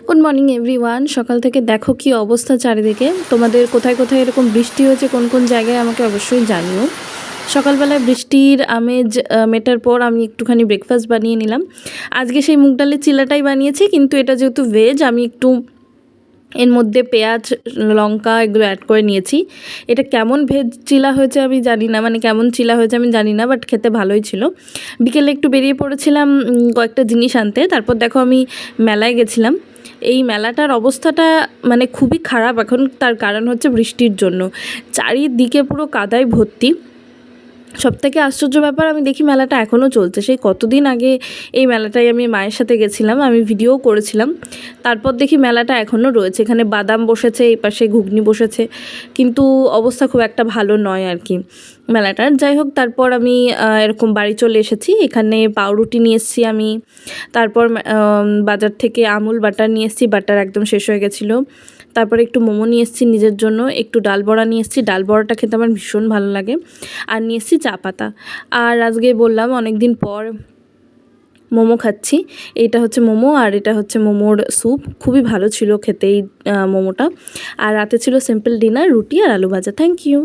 Good morning everyone. সকাল থেকে দেখো কি অবস্থা চারিদিকে। তোমাদের কোথায় কোথায় এরকম বৃষ্টি হয়েছে, কোন কোন জায়গায় আমাকে অবশ্যই জানিও। সকালবেলায় বৃষ্টির আমেজ মেটার পর আমি একটুখানি ব্রেকফাস্ট বানিয়ে নিলাম। আজকে সেই মুগ ডালের চিলাটাই বানিয়েছি, কিন্তু এটা যেহেতু ভেজ আমি একটু এর মধ্যে পেঁয়াজ লঙ্কা এগুলো অ্যাড করে নিয়েছি। এটা কেমন ভেজ চিলা হয়েছে আমি জানি না, মানে কেমন চিলা হয়েছে আমি জানি না, বাট খেতে ভালোই ছিল। বিকেলে একটু বেরিয়ে পড়েছিলাম কয়েকটা জিনিস আনতে। তারপর দেখো আমি মেলায় গেছিলাম। এই মেলাটার অবস্থাটা মানে খুবই খারাপ এখন, তার কারণ হচ্ছে বৃষ্টির জন্য চারিদিকে পুরো কাদায় ভর্তি। সবথেকে আশ্চর্য ব্যাপার, আমি দেখি মেলাটা এখনও চলছে। সেই কতদিন আগে এই মেলাটায় আমি মায়ের সাথে গেছিলাম, আমি ভিডিও করেছিলাম। তারপর দেখি মেলাটা এখনও রয়েছে। এখানে বাদাম বসেছে, এই পাশে ঘুগনি বসেছে, কিন্তু অবস্থা খুব একটা ভালো নয় আর কি মেলাটার। যাই হোক, তারপর আমি এরকম বাড়ি চলে এসেছি। এখানে পাউরুটি নিয়ে এসেছি আমি। তারপর বাজার থেকে আমুল বাটার নিয়ে এসেছি, বাটার একদম শেষ হয়ে গেছিলো। তারপরে একটু মোমো নিয়ে এসেছি নিজের জন্য, একটু ডাল বড়া নিয়ে এসেছি, ডাল বড়াটা খেতে আমার ভীষণ ভালো লাগে। আর নিয়ে এসেছি চা পাতা। আর আজকে বললাম অনেক দিন পর মোমো খাচ্ছি। এইটা হচ্ছে মোমো আর এটা হচ্ছে মোমোর স্যুপ, খুবই ভালো ছিল খেতে এই মোমোটা। আর রাতে ছিল সিম্পল ডিনার, রুটি আর আলু ভাজা। Thank you.